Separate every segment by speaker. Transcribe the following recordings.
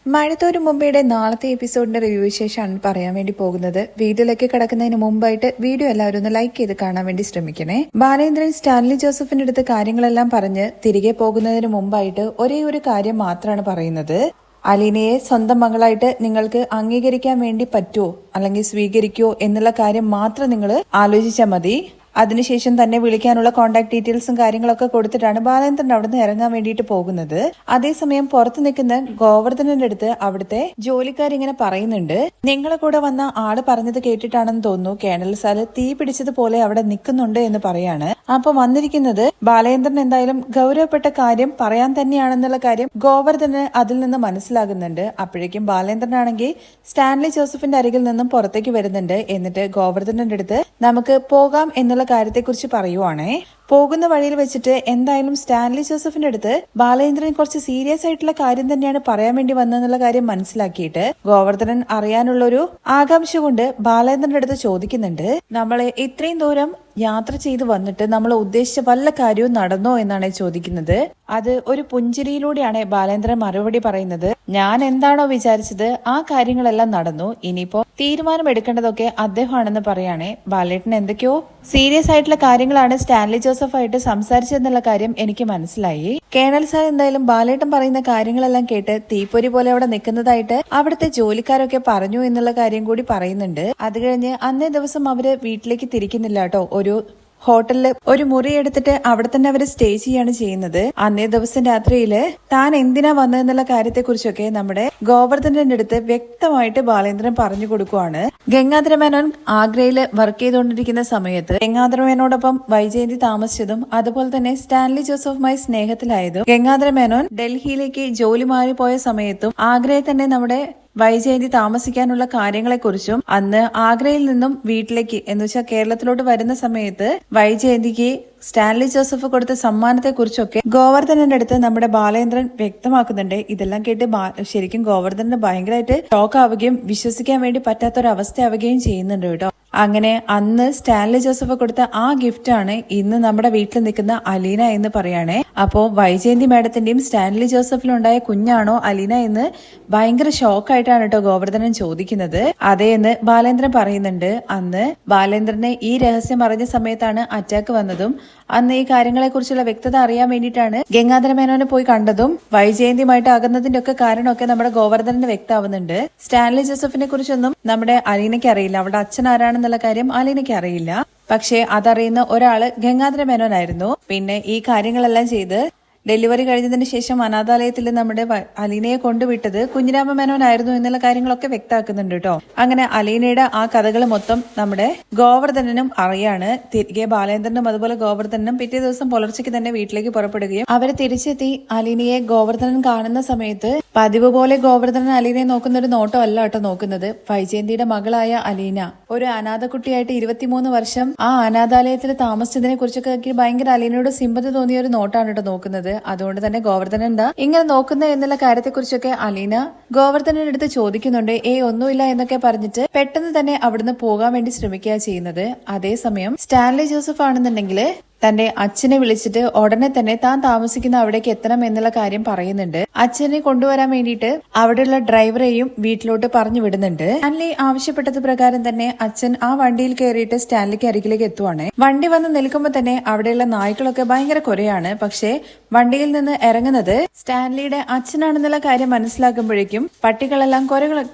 Speaker 1: മഴത്തോരു മുമ്പയുടെ നാളത്തെ എപ്പിസോഡിന്റെ റിവ്യൂ വിശേഷമാണ് പറയാൻ വേണ്ടി പോകുന്നത്. വീഡിയോയിലേക്ക് കിടക്കുന്നതിന് മുമ്പായിട്ട് വീഡിയോ എല്ലാവരും ഒന്ന് ലൈക്ക് ചെയ്ത് കാണാൻ വേണ്ടി ശ്രമിക്കണേ. ബാലേന്ദ്രൻ സ്റ്റാൻലി ജോസഫിന്റെ അടുത്ത് കാര്യങ്ങളെല്ലാം പറഞ്ഞ് തിരികെ പോകുന്നതിന് മുമ്പായിട്ട് ഒരേ ഒരു കാര്യം മാത്രമാണ് പറയുന്നത്. അലീനയെ സ്വന്തം മകളായിട്ട് നിങ്ങൾക്ക് അംഗീകരിക്കാൻ വേണ്ടി പറ്റുമോ അല്ലെങ്കിൽ സ്വീകരിക്കുമോ എന്നുള്ള കാര്യം മാത്രം നിങ്ങൾ ആലോചിച്ചാൽ മതി. അതിനുശേഷം തന്നെ വിളിക്കാനുള്ള കോൺടാക്ട് ഡീറ്റെയിൽസും കാര്യങ്ങളൊക്കെ കൊടുത്തിട്ടാണ് ബാലേന്ദ്രൻ അവിടെ നിന്ന് ഇറങ്ങാൻ വേണ്ടിയിട്ട് പോകുന്നത്. അതേസമയം പുറത്തു നിൽക്കുന്ന ഗോവർദ്ധനന്റെ അടുത്ത് അവിടുത്തെ ജോലിക്കാരിങ്ങനെ പറയുന്നുണ്ട്, നിങ്ങളെ കൂടെ വന്ന ആള് പറഞ്ഞത് കേട്ടിട്ടാണെന്ന് തോന്നുന്നു കേണൽ സാല് തീ പിടിച്ചതുപോലെ അവിടെ നിൽക്കുന്നുണ്ട് എന്ന് പറയാണ്. അപ്പൊ വന്നിരിക്കുന്നത് ബാലേന്ദ്രൻ എന്തായാലും ഗൗരവപ്പെട്ട കാര്യം പറയാൻ തന്നെയാണെന്നുള്ള കാര്യം ഗോവർദ്ധന് അതിൽ നിന്ന് മനസ്സിലാകുന്നുണ്ട്. അപ്പോഴേക്കും ബാലേന്ദ്രനാണെങ്കിൽ സ്റ്റാൻലി ജോസഫിന്റെ അരികിൽ നിന്നും പുറത്തേക്ക് വരുന്നുണ്ട്. എന്നിട്ട് ഗോവർദ്ധനന്റെ അടുത്ത് നമുക്ക് പോകാം എന്നുള്ള കാര്യത്തെക്കുറിച്ച് പറയുവാണേ. പോകുന്ന വഴിയിൽ വെച്ചിട്ട് എന്തായാലും സ്റ്റാൻലി ജോസഫിന്റെ അടുത്ത് ബാലേന്ദ്രൻ കുറച്ച് സീരിയസ് ആയിട്ടുള്ള കാര്യം തന്നെയാണ് പറയാൻ വേണ്ടി വന്നതെന്നുള്ള കാര്യം മനസ്സിലാക്കിയിട്ട് ഗോവർദ്ധനൻ അറിയാനുള്ളൊരു ആകാംക്ഷ കൊണ്ട് ബാലേന്ദ്രന്റെ അടുത്ത് ചോദിക്കുന്നുണ്ട്, നമ്മളെ ഇത്രയും ദൂരം യാത്ര ചെയ്ത് വന്നിട്ട് നമ്മൾ ഉദ്ദേശിച്ച വല്ല കാര്യവും നടന്നോ എന്നാണ് ചോദിക്കുന്നത്. അത് ഒരു പുഞ്ചിരിയിലൂടെയാണ് ബാലേന്ദ്രൻ മറുപടി പറയുന്നത്, ഞാൻ എന്താണോ വിചാരിച്ചത് ആ കാര്യങ്ങളെല്ലാം നടന്നു, ഇനിയിപ്പോ തീരുമാനം എടുക്കേണ്ടതൊക്കെ അദ്ദേഹമാണെന്ന് പറയാണേ. ബാലേട്ടൻ എന്തൊക്കെയോ സീരിയസ് ആയിട്ടുള്ള കാര്യങ്ങളാണ് സ്റ്റാൻലി ജോസഫായിട്ട് സംസാരിച്ചതെന്നുള്ള കാര്യം എനിക്ക് മനസ്സിലായി. കേണൽ സാർ എന്തായാലും ബാലേട്ടൻ പറയുന്ന കാര്യങ്ങളെല്ലാം കേട്ട് തീപ്പൊരി പോലെ അവിടെ നിൽക്കുന്നതായിട്ട് അവിടുത്തെ ജോലിക്കാരൊക്കെ പറഞ്ഞു എന്നുള്ള കാര്യം കൂടി പറയുന്നുണ്ട്. അത് കഴിഞ്ഞ് അന്നേ ദിവസം അവര് വീട്ടിലേക്ക് തിരിക്കുന്നില്ല കേട്ടോ. ഒരു ഹോട്ടലില് ഒരു മുറി എടുത്തിട്ട് അവിടെ തന്നെ അവര് സ്റ്റേ ചെയ്യാണ് ചെയ്യുന്നത്. അന്നേ ദിവസം രാത്രിയില് താൻ എന്തിനാ വന്നതെന്നുള്ള കാര്യത്തെക്കുറിച്ചൊക്കെ നമ്മുടെ ഗോവർദ്ധനന്റെ അടുത്ത് വ്യക്തമായിട്ട് ബാലേന്ദ്രൻ പറഞ്ഞു കൊടുക്കുവാണ്. ഗംഗാധര മേനോൻ ആഗ്രയില് വർക്ക് ചെയ്തുകൊണ്ടിരിക്കുന്ന സമയത്ത് ഗംഗാധര മേനോടൊപ്പം വൈജയന്തി താമസിച്ചതും അതുപോലെ തന്നെ സ്റ്റാൻലി ജോസഫുമായി സ്നേഹത്തിലായതും ഗംഗാധര മേനോൻ ഡൽഹിയിലേക്ക് ജോലി മാറി പോയ സമയത്തും ആഗ്രയിൽ തന്നെ നമ്മുടെ വൈജയന്തി താമസിക്കാനുള്ള കാര്യങ്ങളെക്കുറിച്ചും അന്ന് ആഗ്രയിൽ നിന്നും വീട്ടിലേക്ക് എന്ന് വെച്ചാൽ കേരളത്തിലോട്ട് വരുന്ന സമയത്ത് വൈജയന്തിക്ക് സ്റ്റാൻലി ജോസഫ് കൊടുത്ത സമ്മാനത്തെക്കുറിച്ചൊക്കെ ഗോവർദ്ധനന്റെ അടുത്ത് നമ്മുടെ ബാലേന്ദ്രൻ വ്യക്തമാക്കുന്നുണ്ട്. ഇതെല്ലാം കേട്ട് ശരിക്കും ഗോവർദ്ധനന് ഭയങ്കരമായിട്ട് ഷോക്ക് ആവുകയും വിശ്വസിക്കാൻ വേണ്ടി പറ്റാത്തൊരവസ്ഥ ആവുകയും ചെയ്യുന്നുണ്ട് കേട്ടോ. അങ്ങനെ അന്ന് സ്റ്റാൻലി ജോസഫ് കൊടുത്ത ആ ഗിഫ്റ്റ് ആണ് ഇന്ന് നമ്മുടെ വീട്ടിൽ നിൽക്കുന്ന അലീന എന്ന് പറയാണേ. അപ്പോ വൈജയന്തി മാഡത്തിന്റെയും സ്റ്റാൻലി ജോസഫിലുണ്ടായ കുഞ്ഞാണോ അലീന എന്ന് ഭയങ്കര ഷോക്കായിട്ടാണ് കേട്ടോ ഗോവർദ്ധനൻ ചോദിക്കുന്നത്. അതേ എന്ന് ബാലേന്ദ്രൻ പറയുന്നുണ്ട്. അന്ന് ബാലേന്ദ്രനെ ഈ രഹസ്യം അറിഞ്ഞ സമയത്താണ് അറ്റാക്ക് വന്നതും അന്ന് ഈ കാര്യങ്ങളെ കുറിച്ചുള്ള വ്യക്തത അറിയാൻ വേണ്ടിയിട്ടാണ് ഗംഗാധര മേനോനെ പോയി കണ്ടതും വൈജയന്തിയുമായിട്ട് അകന്നതിന്റെ ഒക്കെ കാരണമൊക്കെ നമ്മുടെ ഗോവർദ്ധനന് വ്യക്തമാവുന്നുണ്ട്. സ്റ്റാൻലി ജോസഫിനെ കുറിച്ചൊന്നും നമ്മുടെ അലീനയ്ക്ക് അറിയില്ല, അവരുടെ അച്ഛൻ ആരാണെന്നുള്ള കാര്യം അലീനയ്ക്ക് അറിയില്ല. പക്ഷെ അതറിയുന്ന ഒരാള് ഗംഗാധര മേനോനായിരുന്നു. പിന്നെ ഈ കാര്യങ്ങളെല്ലാം ചെയ്ത് ഡെലിവറി കഴിഞ്ഞതിന് ശേഷം അനാഥാലയത്തിൽ നമ്മുടെ അലീനയെ കൊണ്ടുവിട്ടത് കുഞ്ഞിരാമ മേനോനായിരുന്നു എന്നുള്ള കാര്യങ്ങളൊക്കെ വ്യക്തമാക്കുന്നുണ്ട് കേട്ടോ. അങ്ങനെ അലീനയുടെ ആ കഥകൾ മൊത്തം നമ്മുടെ ഗോവർദ്ധനനും അറിയാണ്. തിരികെ ബാലേന്ദ്രനും അതുപോലെ ഗോവർദ്ധനനും പിറ്റേ ദിവസം പുലർച്ചയ്ക്ക് തന്നെ വീട്ടിലേക്ക് പുറപ്പെടുകയും അവര് തിരിച്ചെത്തി അലീനയെ ഗോവർദ്ധനൻ കാണുന്ന സമയത്ത് പതിവ് പോലെ ഗോവർദ്ധനൻ അലീനയെ നോക്കുന്ന ഒരു നോട്ടം അല്ല കേട്ടോ നോക്കുന്നത്. വൈജയന്തിയുടെ മകളായ അലീന ഒരു അനാഥ കുട്ടിയായിട്ട് 23 വർഷം ആ അനാഥാലയത്തിൽ താമസിച്ചതിനെ കുറിച്ചൊക്കെ ഭയങ്കര അലീനയോട് സിമ്പതി തോന്നിയ ഒരു നോട്ടാണ് കേട്ടോ നോക്കുന്നത്. അതുകൊണ്ട് തന്നെ ഗോവർദ്ധനൻ എന്താ ഇങ്ങനെ നോക്കുന്നത് എന്നുള്ള കാര്യത്തെക്കുറിച്ചൊക്കെ അലീന ഗോവർദ്ധനന്റെ അടുത്ത് ചോദിക്കുന്നുണ്ട്. ഒന്നുമില്ല എന്നൊക്കെ പറഞ്ഞിട്ട് പെട്ടെന്ന് തന്നെ അവിടുന്ന് പോകാൻ വേണ്ടി ശ്രമിക്കുക ചെയ്യുന്നത്. അതേസമയം സ്റ്റാൻലി ജോസഫ് ആണെന്നുണ്ടെങ്കിൽ തന്റെ അച്ഛനെ വിളിച്ചിട്ട് ഉടനെ തന്നെ താൻ താമസിക്കുന്ന അവിടേക്ക് എത്തണം എന്നുള്ള കാര്യം പറയുന്നുണ്ട്. അച്ഛനെ കൊണ്ടുവരാൻ വേണ്ടിയിട്ട് അവിടെയുള്ള ഡ്രൈവറെയും വീട്ടിലോട്ട് പറഞ്ഞു വിടുന്നുണ്ട്. സ്റ്റാൻലി ആവശ്യപ്പെട്ടത് പ്രകാരം തന്നെ അച്ഛൻ ആ വണ്ടിയിൽ കയറിയിട്ട് സ്റ്റാൻലിക്ക് അരികിലേക്ക് എത്തുവാണ്. വണ്ടി വന്ന് നിൽക്കുമ്പോൾ തന്നെ അവിടെയുള്ള നായ്ക്കളൊക്കെ ഭയങ്കര കുരയാണ്. പക്ഷേ വണ്ടിയിൽ നിന്ന് ഇറങ്ങുന്നത് സ്റ്റാൻലിയുടെ അച്ഛനാണെന്നുള്ള കാര്യം മനസ്സിലാക്കുമ്പോഴേക്കും പട്ടികളെല്ലാം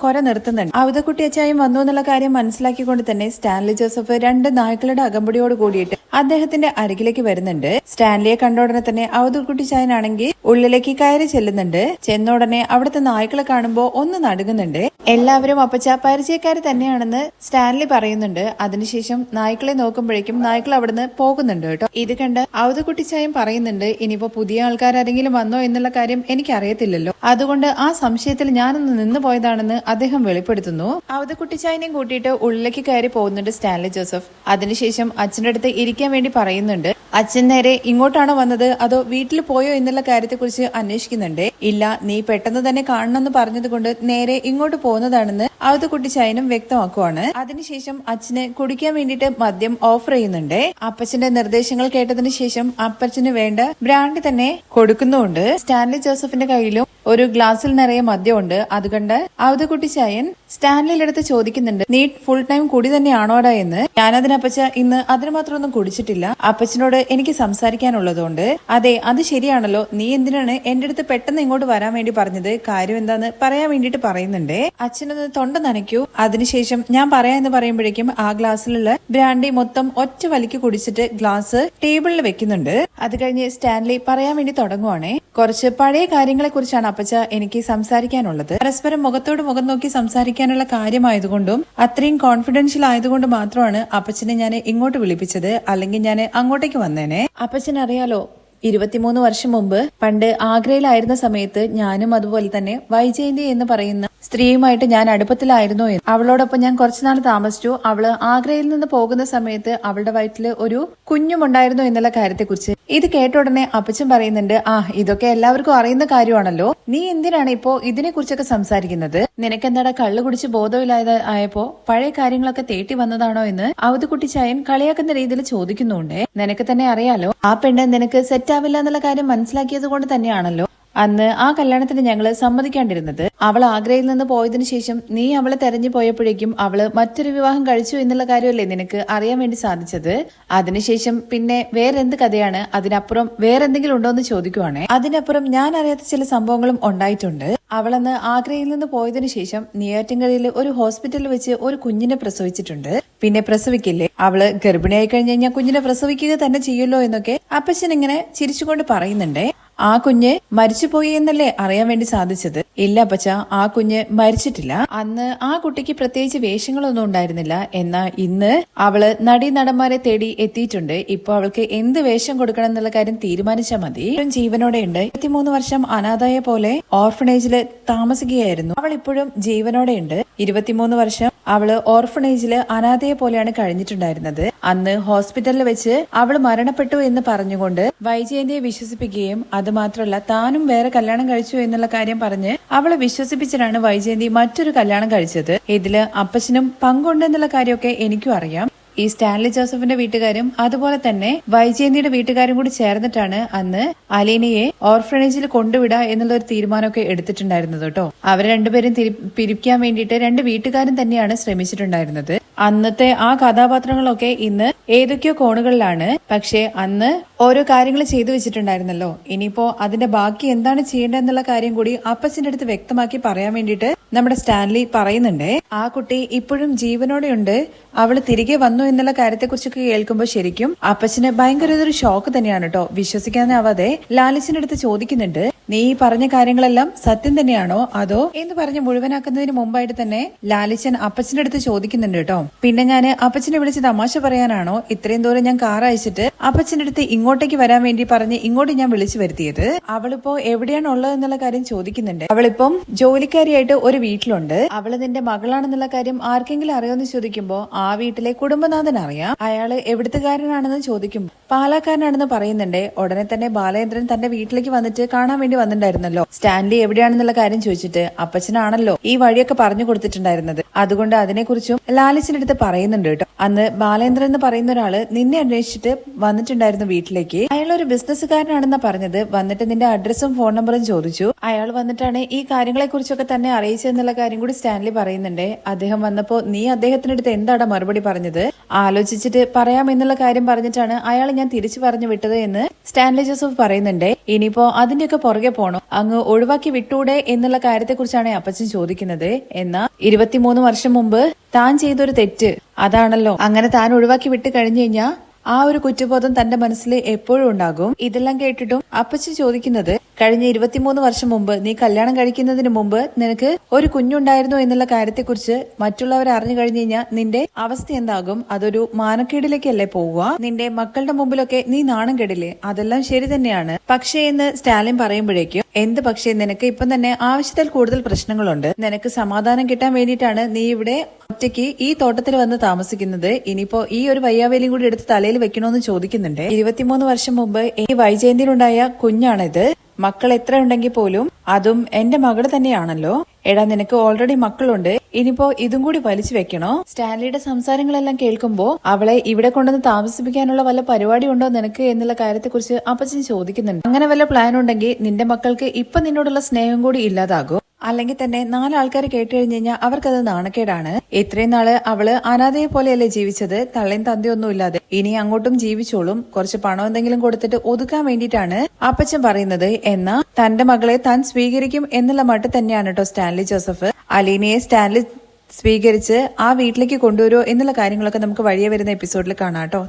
Speaker 1: കൊര നിർത്തുന്നുണ്ട്. അവതക്കുട്ടി അച്ചായും വന്നു എന്നുള്ള കാര്യം മനസ്സിലാക്കിക്കൊണ്ട് തന്നെ സ്റ്റാൻലി ജോസഫ് 2 നായ്ക്കളുടെ അകമ്പടിയോട് കൂടിയിട്ട് അദ്ദേഹത്തിന്റെ അരികിലേക്ക് വരുന്നുണ്ട്. സ്റ്റാൻലിയെ കണ്ട ഉടനെ തന്നെ അവതക്കുട്ടി ചായനാണെങ്കിൽ ഉള്ളിലേക്ക് കയറി ചെല്ലുന്നുണ്ട്. ചെന്നോടനെ അവിടുത്തെ നായ്ക്കളെ കാണുമ്പോൾ ഒന്ന് നടുങ്ങുന്നുണ്ട്. എല്ലാവരും അപ്പച്ച പരിചയക്കാര് തന്നെയാണെന്ന് സ്റ്റാൻലി പറയുന്നുണ്ട്. അതിനുശേഷം നായ്ക്കളെ നോക്കുമ്പോഴേക്കും നായ്ക്കൾ അവിടുന്ന് പോകുന്നുണ്ട് കേട്ടോ. ഇത് കണ്ട് അവതക്കുട്ടി ചായം പറയുന്നുണ്ട്, ഇനിയിപ്പോ പുതിയ ആൾക്കാരെങ്കിലും വന്നോ എന്നുള്ള കാര്യം എനിക്കറിയത്തില്ലല്ലോ, അതുകൊണ്ട് ആ സംശയത്തിൽ ഞാനൊന്ന് നിന്നു പോയതാണെന്ന് അദ്ദേഹം വെളിപ്പെടുത്തുന്നു. അവതക്കുട്ടി ചായനെയും കൂട്ടിയിട്ട് ഉള്ളിലേക്ക് കയറി പോകുന്നുണ്ട് സ്റ്റാൻലി ജോസഫ്. അതിനുശേഷം അച്ഛൻ്റെ അടുത്ത് ഇരിക്കാൻ വേണ്ടി പറയുന്നുണ്ട്. അച്ഛൻ നേരെ ഇങ്ങോട്ടാണോ വന്നത് അതോ വീട്ടിൽ പോയോ എന്നുള്ള കാര്യത്തെക്കുറിച്ച് അന്വേഷിക്കുന്നുണ്ട്. ഇല്ല, നീ പെട്ടെന്ന് തന്നെ കാണണമെന്ന് പറഞ്ഞത് കൊണ്ട് നേരെ ഇങ്ങോട്ട് പോകുന്നതാണെന്ന് അവതക്കുട്ടി ചായനും വ്യക്തമാക്കുവാണ്. അതിനുശേഷം അച്ഛന് കുടിക്കാൻ വേണ്ടിയിട്ട് മദ്യം ഓഫർ ചെയ്യുന്നുണ്ട്. അപ്പച്ചന്റെ നിർദ്ദേശങ്ങൾ കേട്ടതിന് ശേഷം അപ്പച്ചന് വേണ്ട ബ്രാൻഡ് തന്നെ കൊടുക്കുന്നുണ്ട്. സ്റ്റാൻലി ജോസഫിന്റെ കയ്യിലും ഒരു ഗ്ലാസ്സിൽ നിറയെ മദ്യമുണ്ട്. അത് കണ്ട് അവധക്കുട്ടിച്ചായൻ സ്റ്റാൻലിയുടെ അടുത്ത് ചോദിക്കുന്നുണ്ട്, നീ ഫുൾ ടൈം കുടി തന്നെയാണോടാ എന്ന്. ഞാനതിനപ്പച്ച ഇന്ന് അതിന് മാത്രം ഒന്നും കുടിച്ചിട്ടില്ല. അപ്പച്ചനോട് എനിക്ക് സംസാരിക്കാനുള്ളതുകൊണ്ട്. അതെ, അത് ശരിയാണല്ലോ. നീ എന്തിനാണ് എന്റെ അടുത്ത് പെട്ടെന്ന് ഇങ്ങോട്ട് വരാൻ വേണ്ടി പറഞ്ഞത്? കാര്യം എന്താന്ന് പറയാൻ വേണ്ടിട്ട് പറയുന്നുണ്ട്. അച്ഛനൊന്ന് തൊണ്ട നനയ്ക്കൂ. അതിനുശേഷം ഞാൻ പറയാന്ന് പറയുമ്പോഴേക്കും ആ ഗ്ലാസ്സിലുള്ള ബ്രാൻഡി മൊത്തം ഒറ്റ വലിക്ക് കുടിച്ചിട്ട് ഗ്ലാസ് ടേബിളിൽ വെക്കുന്നുണ്ട്. അത് കഴിഞ്ഞ് സ്റ്റാൻലി പറയാൻ വേണ്ടി തുടങ്ങുവാണേ. കുറച്ച് പഴയ കാര്യങ്ങളെ കുറിച്ചാണ് അപ്പച്ച എനിക്ക് സംസാരിക്കാനുള്ളത്. പരസ്പരം മുഖത്തോട് മുഖം നോക്കി സംസാരിക്കാനുള്ള കാര്യമായതുകൊണ്ടും അത്രയും കോൺഫിഡൻഷ്യൽ ആയതുകൊണ്ട് മാത്രമാണ് അപ്പച്ചനെ ഞാൻ ഇങ്ങോട്ട് വിളിപ്പിച്ചത്. അല്ലെങ്കിൽ ഞാൻ അങ്ങോട്ടേക്ക് വന്നേനെ. അപ്പച്ചൻ അറിയാലോ, 23 വർഷം മുമ്പ് പണ്ട് ആഗ്രയിലായിരുന്ന സമയത്ത് ഞാനും അതുപോലെ തന്നെ വൈജയന്തി എന്ന് പറയുന്ന സ്ത്രീയുമായിട്ട് ഞാൻ അടുപ്പത്തിലായിരുന്നു എന്ന്. അവളോടൊപ്പം ഞാൻ കുറച്ചുനാൾ താമസിച്ചു. അവള് ആഗ്രയിൽ നിന്ന് പോകുന്ന സമയത്ത് അവളുടെ വയറ്റില് ഒരു കുഞ്ഞുമുണ്ടായിരുന്നു എന്നുള്ള കാര്യത്തെക്കുറിച്ച് ഇത് കേട്ട ഉടനെ അപ്പച്ചൻ പറയുന്നുണ്ട്, ഇതൊക്കെ എല്ലാവർക്കും അറിയുന്ന കാര്യമാണല്ലോ. നീ എന്തിനാണ് ഇപ്പോ ഇതിനെ കുറിച്ചൊക്കെ സംസാരിക്കുന്നത്? നിനക്കെന്താടാ കള്ളു കുടിച്ച് ബോധമില്ലാതെ ആയപ്പോ പഴയ കാര്യങ്ങളൊക്കെ തേട്ടി വന്നതാണോ എന്ന് അവധക്കുട്ടിച്ചായൻ കളിയാക്കുന്ന രീതിയിൽ ചോദിക്കുന്നുണ്ട്. നിനക്ക് തന്നെ അറിയാലോ, ആ പെണ്ണ് നിനക്ക് സെറ്റ് ആവില്ല എന്നുള്ള കാര്യം മനസ്സിലാക്കിയത് കൊണ്ട് തന്നെയാണല്ലോ അന്ന് ആ കല്യാണത്തിന് ഞങ്ങള് സമ്മതിക്കാണ്ടിരുന്നത്. അവൾ ആഗ്രയിൽ നിന്ന് പോയതിനു ശേഷം നീ അവളെ തെരഞ്ഞു പോയപ്പോഴേക്കും അവള് മറ്റൊരു വിവാഹം കഴിച്ചു എന്നുള്ള കാര്യമല്ലേ നിനക്ക് അറിയാൻ വേണ്ടി സാധിച്ചത്? അതിനുശേഷം പിന്നെ വേറെന്ത് കഥയാണ്? അതിനപ്പുറം വേറെന്തെങ്കിലും ഉണ്ടോ എന്ന് ചോദിക്കുവാണേ. അതിനപ്പുറം ഞാൻ അറിയാത്ത ചില സംഭവങ്ങളും ഉണ്ടായിട്ടുണ്ട്. അവളന്ന് ആഗ്രയിൽ നിന്ന് പോയതിനു ശേഷം നെയ്യാറ്റിൻകരയിൽ ഒരു ഹോസ്പിറ്റലിൽ വെച്ച് ഒരു കുഞ്ഞിനെ പ്രസവിച്ചിട്ടുണ്ട്. പിന്നെ പ്രസവിക്കില്ലേ, അവള് ഗർഭിണിയായി കഴിഞ്ഞ് കഴിഞ്ഞാൽ കുഞ്ഞിനെ പ്രസവിക്കുക തന്നെ ചെയ്യുമല്ലോ എന്നൊക്കെ അപ്പച്ചൻ ഇങ്ങനെ ചിരിച്ചുകൊണ്ട് പറയുന്നുണ്ടേ. ആ കുഞ്ഞ് മരിച്ചുപോയി എന്നല്ലേ അറിയാൻ വേണ്ടി സാധിച്ചത്? ഇല്ല അപ്പച്ച, ആ കുഞ്ഞ് മരിച്ചിട്ടില്ല. അന്ന് ആ കുട്ടിക്ക് പ്രത്യേകിച്ച് വേഷങ്ങളൊന്നും ഉണ്ടായിരുന്നില്ല. എന്നാൽ ഇന്ന് അവള് നടന്മാരെ തേടി എത്തിയിട്ടുണ്ട്. ഇപ്പൊ അവൾക്ക് എന്ത് വേഷം കൊടുക്കണം എന്നുള്ള കാര്യം തീരുമാനിച്ചാൽ മതി. ജീവനോടെ ഉണ്ട്. 23 വർഷം അനാഥയെ പോലെ ഓർഫനേജില് താമസിക്കുകയായിരുന്നു. അവൾ ഇപ്പോഴും ജീവനോടെ ഉണ്ട്. 23 വർഷം അവള് ഓർഫനേജില് അനാഥയെ പോലെയാണ് കഴിഞ്ഞിട്ടുണ്ടായിരുന്നത്. അന്ന് ഹോസ്പിറ്റലിൽ വെച്ച് അവൾ മരണപ്പെട്ടു എന്ന് പറഞ്ഞുകൊണ്ട് വൈജയന്തിയെ വിശ്വസിപ്പിക്കുകയും അത് മാത്രമല്ല താനും വേറെ കല്യാണം കഴിച്ചു എന്നുള്ള കാര്യം പറഞ്ഞ് അവളെ വിശ്വസിപ്പിച്ചിട്ടാണ് വൈജയന്തി മറ്റൊരു കല്യാണം കഴിച്ചത്. ഇതില് അപ്പച്ചനും പങ്കുണ്ടെന്നുള്ള കാര്യമൊക്കെ എനിക്കും അറിയാം. ഈ സ്റ്റാൻലി ജോസഫിന്റെ വീട്ടുകാരും അതുപോലെ തന്നെ വൈജയന്തിയുടെ വീട്ടുകാരും കൂടി ചേർന്നിട്ടാണ് അന്ന് അലീനയെ ഓർഫനേജിൽ കൊണ്ടുവിടുക എന്നുള്ള ഒരു തീരുമാനമൊക്കെ എടുത്തിട്ടുണ്ടായിരുന്നത് കേട്ടോ. അവരെ രണ്ടുപേരും പിരിക്കാൻ വേണ്ടിയിട്ട് രണ്ട് വീട്ടുകാരും തന്നെയാണ് ശ്രമിച്ചിട്ടുണ്ടായിരുന്നത്. അന്നത്തെ ആ കഥാപാത്രങ്ങളൊക്കെ ഇന്ന് ഏതൊക്കെയോ കോണുകളിലാണ്. പക്ഷെ അന്ന് ഓരോ കാര്യങ്ങൾ ചെയ്തു വെച്ചിട്ടുണ്ടായിരുന്നല്ലോ. ഇനിയിപ്പോ അതിന്റെ ബാക്കി എന്താണ് ചെയ്യേണ്ടതെന്നുള്ള കാര്യം കൂടി അപ്പച്ചന്റെ അടുത്ത് വ്യക്തമാക്കി പറയാൻ വേണ്ടിയിട്ട് നമ്മുടെ സ്റ്റാൻലി പറയുന്നുണ്ട്. ആ കുട്ടി ഇപ്പോഴും ജീവനോടെയുണ്ട്, അവള് തിരികെ വന്നു എന്നുള്ള കാര്യത്തെക്കുറിച്ചൊക്കെ കേൾക്കുമ്പോൾ ശരിക്കും അപ്പച്ചന് ഭയങ്കര ഒരു ഷോക്ക് തന്നെയാണ് കേട്ടോ. വിശ്വസിക്കാനാവാതെ ലാലിച്ചിന്റെ അടുത്ത് ചോദിക്കുന്നുണ്ട്, നീ പറഞ്ഞ കാര്യങ്ങളെല്ലാം സത്യം തന്നെയാണോ അതോ എന്ന് പറഞ്ഞ് മുഴുവനാക്കുന്നതിന് മുമ്പായിട്ട് തന്നെ ലാലിച്ചൻ അപ്പച്ചന്റെ അടുത്ത് ചോദിക്കുന്നുണ്ട് കേട്ടോ. പിന്നെ ഞാൻ അപ്പച്ചനെ വിളിച്ച് തമാശ പറയാനാണോ ഇത്രയും ദൂരം ഞാൻ കാർ അയച്ചിട്ട് അപ്പച്ചന്റെ അടുത്ത് ഇങ്ങോട്ടേക്ക് വരാൻ വേണ്ടി പറഞ്ഞ് ഇങ്ങോട്ട് ഞാൻ വിളിച്ചു വരുത്തിയത്? അവളിപ്പോ എവിടെയാണ് ഉള്ളത് എന്നുള്ള കാര്യം ചോദിക്കുന്നുണ്ട്. അവളിപ്പം ജോലിക്കാരിയായിട്ട് ഒരു വീട്ടിലുണ്ട്. അവള് നിന്റെ മകളാണെന്നുള്ള കാര്യം ആർക്കെങ്കിലും അറിയാമെന്ന് ചോദിക്കുമ്പോ ആ വീട്ടിലെ കുടുംബനാഥൻ അറിയാം. അയാള് എവിടുത്തുകാരനാണെന്ന് ചോദിക്കുമ്പോ പാലക്കാരനാണെന്ന് പറയുന്നുണ്ട്. ഉടനെ തന്നെ ബാലേന്ദ്രൻ തന്റെ വീട്ടിലേക്ക് വന്നിട്ട് കാണാൻ വേണ്ടി വന്നിട്ടുണ്ടായിരുന്നല്ലോ. സ്റ്റാൻലി എവിടെയാണെന്നുള്ള കാര്യം ചോദിച്ചിട്ട് അപ്പച്ചനാണല്ലോ ഈ വഴിയൊക്കെ പറഞ്ഞു കൊടുത്തിട്ടുണ്ടായിരുന്നത്. അതുകൊണ്ട് അതിനെക്കുറിച്ചും ലാലിച്ചിന്റെ അടുത്ത് പറയുന്നുണ്ട് കേട്ടോ. അന്ന് ബാലേന്ദ്രൻ എന്ന് പറയുന്ന ഒരാള് നിന്നെ അന്വേഷിച്ചിട്ട് വന്നിട്ടുണ്ടായിരുന്നു വീട്ടിലേക്ക്. അയാൾ ഒരു ബിസിനസ്സുകാരനാണെന്നാ പറഞ്ഞത്. വന്നിട്ട് നിന്റെ അഡ്രസ്സും ഫോൺ നമ്പറും ചോദിച്ചു. അയാൾ വന്നിട്ടാണ് ഈ കാര്യങ്ങളെ കുറിച്ചൊക്കെ തന്നെ അറിയിച്ചതെന്നുള്ള കാര്യം കൂടി സ്റ്റാൻലി പറയുന്നുണ്ട്. അദ്ദേഹം വന്നപ്പോ നീ അദ്ദേഹത്തിനടുത്ത് എന്താണ് മറുപടി പറഞ്ഞത്? ആലോചിച്ചിട്ട് പറയാം എന്നുള്ള കാര്യം പറഞ്ഞിട്ടാണ് അയാൾ ഞാൻ തിരിച്ചു പറഞ്ഞു വിട്ടത് എന്ന് സ്റ്റാൻലി ജോസഫ് പറയുന്നുണ്ട്. ഇനിയിപ്പോ അതിന്റെയൊക്കെ പുറകെ പോണോ, അങ്ങ് ഒഴിവാക്കി വിട്ടൂടെ എന്നുള്ള കാര്യത്തെക്കുറിച്ചാണ് അപ്പച്ചൻ ചോദിക്കുന്നത്. എന്നാ 23 വർഷം മുമ്പ് താൻ ചെയ്തൊരു തെറ്റ് അതാണല്ലോ. അങ്ങനെ താൻ ഒഴിവാക്കി വിട്ട് കഴിഞ്ഞു കഴിഞ്ഞാൽ ആ ഒരു കുറ്റബോധം തന്റെ മനസ്സിൽ എപ്പോഴും ഉണ്ടാകും. ഇതെല്ലാം കേട്ടിട്ടും അപ്പച്ചൻ ചോദിക്കുന്നത്, കഴിഞ്ഞ 23 വർഷം മുമ്പ് നീ കല്യാണം കഴിക്കുന്നതിന് മുമ്പ് നിനക്ക് ഒരു കുഞ്ഞുണ്ടായിരുന്നു എന്നുള്ള കാര്യത്തെക്കുറിച്ച് മറ്റുള്ളവർ അറിഞ്ഞു കഴിഞ്ഞു കഴിഞ്ഞാൽ നിന്റെ അവസ്ഥ എന്താകും? അതൊരു മാനക്കേടിലേക്കല്ലേ പോവുക? നിന്റെ മക്കളുടെ മുമ്പിലൊക്കെ നീ നാണം കെടില്ലേ? അതെല്ലാം ശരി തന്നെയാണ്. പക്ഷേ എന്ന് സ്റ്റാലിൻ പറയുമ്പോഴേക്കും എന്ത് പക്ഷേ, നിനക്ക് ഇപ്പം തന്നെ ആവശ്യത്തിൽ കൂടുതൽ പ്രശ്നങ്ങളുണ്ട്. നിനക്ക് സമാധാനം കിട്ടാൻ വേണ്ടിയിട്ടാണ് നീ ഇവിടെ ഒറ്റയ്ക്ക് ഈ തോട്ടത്തിൽ വന്ന് താമസിക്കുന്നത്. ഇനിയിപ്പോ ഈ ഒരു വയ്യാവേലിയും കൂടി എടുത്ത് തലയിൽ വെക്കണോന്ന് ചോദിക്കുന്നുണ്ട്. 23 വർഷം മുമ്പ് ഈ വൈജയന്തിയിലുണ്ടായ കുഞ്ഞാണിത്. മക്കൾ എത്ര ഉണ്ടെങ്കിൽ പോലും അതും എന്റെ മകള് തന്നെയാണല്ലോ. എടാ, നിനക്ക് ഓൾറെഡി മക്കളുണ്ട്. ഇനിയിപ്പോ ഇതും കൂടി വലിച്ചു വെക്കണോ? സ്റ്റാൻലിയുടെ സംസാരങ്ങളെല്ലാം കേൾക്കുമ്പോ അവളെ ഇവിടെ കൊണ്ടുവന്ന് താമസിപ്പിക്കാനുള്ള വല്ല പരിപാടി ഉണ്ടോ നിനക്ക് എന്നുള്ള കാര്യത്തെക്കുറിച്ച് അപ്പച്ചൻ ചോദിക്കുന്നുണ്ട്. അങ്ങനെ വല്ല പ്ലാൻ ഉണ്ടെങ്കിൽ നിന്റെ മക്കൾക്ക് ഇപ്പൊ നിന്നോടുള്ള സ്നേഹം കൂടി ഇല്ലാതാകും. അല്ലെങ്കിൽ തന്നെ 4 ആൾക്കാർ കേട്ട് കഴിഞ്ഞ് കഴിഞ്ഞാൽ അവർക്കത് നാണക്കേടാണ്. ഇത്രയും നാള് അവള് അനാഥയെ പോലെയല്ലേ ജീവിച്ചത്, തള്ളയും തന്തയൊന്നും ഇല്ലാതെ. ഇനി അങ്ങോട്ടും ജീവിച്ചോളും. കുറച്ച് പണം എന്തെങ്കിലും കൊടുത്തിട്ട് ഒതുക്കാൻ വേണ്ടിയിട്ടാണ് അപ്പച്ചൻ പറയുന്നത്. എന്നാ തന്റെ മകളെ താൻ സ്വീകരിക്കും എന്നുള്ള മട്ട് തന്നെയാണ് കേട്ടോ സ്റ്റാൻലി ജോസഫ്. അലീനയെ സ്റ്റാൻലി സ്വീകരിച്ച് ആ വീട്ടിലേക്ക് കൊണ്ടുവരുമോ എന്നുള്ള കാര്യങ്ങളൊക്കെ നമുക്ക് വഴിയെ വരുന്ന എപ്പിസോഡിൽ കാണാം കേട്ടോ.